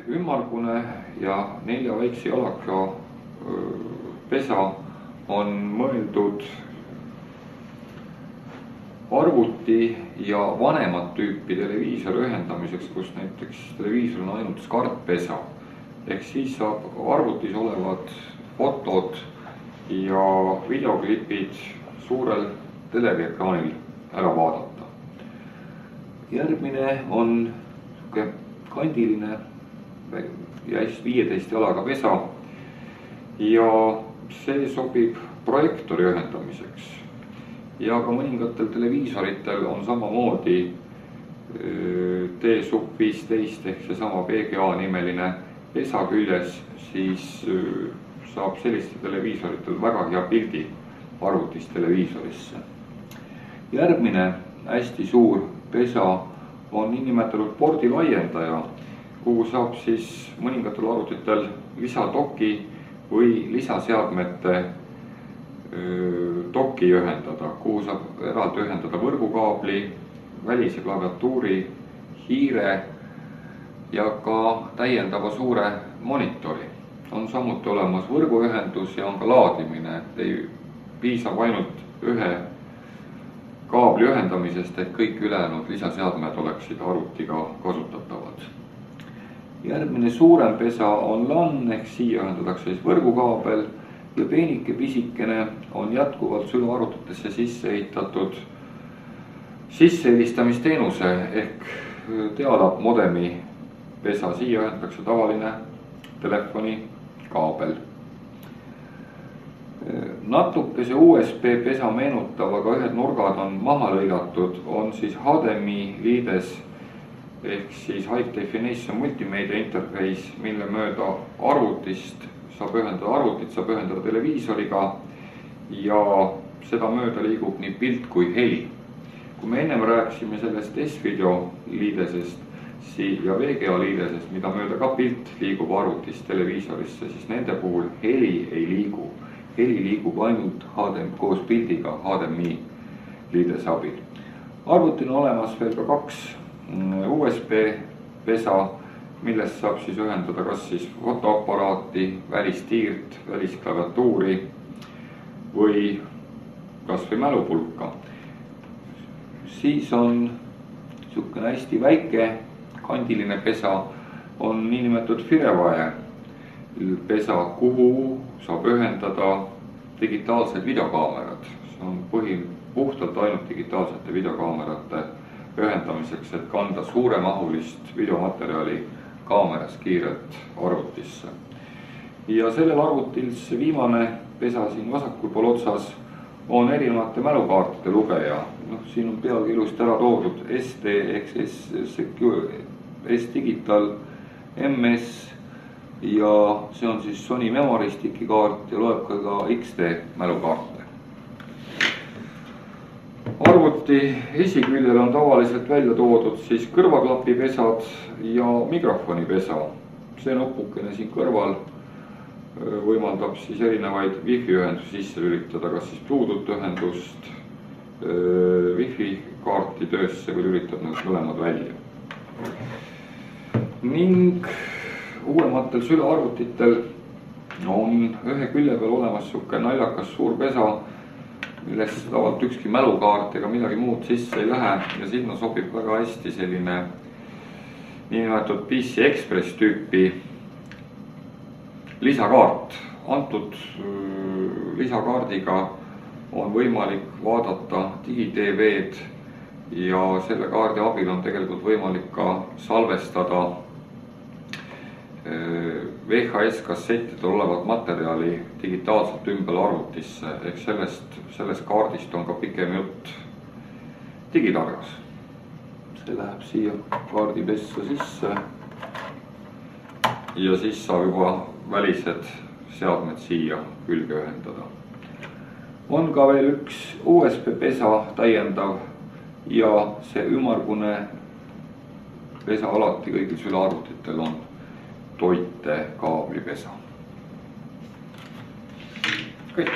ümmargune ja 4 väikse jalaga pesa on mõeldud arvuti ja vanemat tüüpi televiisori ühendamiseks, kus näiteks televiisor on ainult SCART-pesa. Ehk siis saab arvutis olevad fotod ja videoklipid suurel teleekraanil ära vaadata. Järgmine on kandiline ja 15 jalaga pesa ja see sobib projektori ühendamiseks. Ja ka mõningatel televiisoritel on samamoodi T-Sub15 ehk seesama VGA nimeline pesa küljes, siis saab sellistel televiisoritel väga hea pildi arvutist televiisorisse. Järgmine hästi suur pesa on niinimetatud pordi laiendaja, kuhu saab siis mõningatel arvutitel lisadoki või lisaseadmete doki ühendada, kuhu saab eraldi ühendada võrgukaabli, välise klaviatuuri, hiire ja ka täiendava suure monitori. On samuti olemas võrguühendus ja on ka laadimine, et ei piisab ainult ühe kaabli ühendamisest, et kõik ülejäänud lisaseadmed oleksid arvutiga kasutatavad. Järgmine suurem pesa on LAN ehk siia ühendatakse siis võrgukaabel ja peenike pisikene on jätkuvalt sülearvutitesse sisse ehitatud sissehelistamisteenuse ehk dial-up modemi pesa. Siia ühendatakse tavaline telefoni kaabel. Natuke see USB pesa meenutav, aga ühed nurgad on maha lõigatud, on siis HDMI liides ehk siis High Definition Multimedia Interface, mille mööda arvutist saab ühendada arvutit, saab ühendada televiisoriga ja seda mööda liigub nii pilt kui heli. Kui me ennem rääkisime sellest S-video liidesest ja VGA liidesest, mida mööda ka pilt liigub arvutist televiisorisse, siis nende puhul heli ei liigu. Heli liigub ainult koos pildiga HDMI liidese abil. Arvutil on olemas veel ka 2 USB pesa, millest saab siis ühendada kas siis fotoaparaati, välistiirt, välisklaviatuuri või kas või mälupulka. Siis on niisugune hästi väike kandiline pesa, on niinimetatud Firewire pesa, kuhu saab ühendada digitaalsed videokaamerad. See on puhtalt ainult digitaalsete videokaamerate ühendamiseks, et kanda suuremahulist videomaterjali kaameras kiirelt arvutisse. Ja sellel arvutil see viimane pesa siin vasakul pool otsas on erinevate mälukaartide lugeja. Siin on pealgi ilusti ära toodud SD ehk S-Digital MS ja see on siis Sony Memory Sticki kaart ja loeb ka XD mälukaarte. Arvuti esiküljel on tavaliselt välja toodud siis kõrvaklapipesad ja mikrofonipesa. See nupukene siin kõrval võimaldab siis erinevaid Wi-Fi ühendusi sisse lülitada, kas siis Bluetooth ühendust, Wi-Fi kaarti töösse või lülitab need mõlemad välja. Ning uuematel sülearvutitel on ühe külje peal olemas siuke naljakas suur pesa, millest tavaliselt ükski mälukaart ega midagi muud sisse ei lähe ja sinna sobib väga hästi selline niinimetatud PC Express tüüpi lisakaart. Antud lisakaardiga on võimalik vaadata digi-TV-d ja selle kaardi abil on tegelikult võimalik ka salvestada VHS kassettidel olevat materjali digitaalselt ümber arvutisse, ehk sellest kaardist on ka pikem jutt digitargas. See läheb siia kaardipessa sisse ja siis saab juba välised seadmed siia külge ühendada. On ka veel üks USB pesa täiendav ja see ümmargune pesa alati kõigil sülearvutitel on toite kaablipesa. Kõik.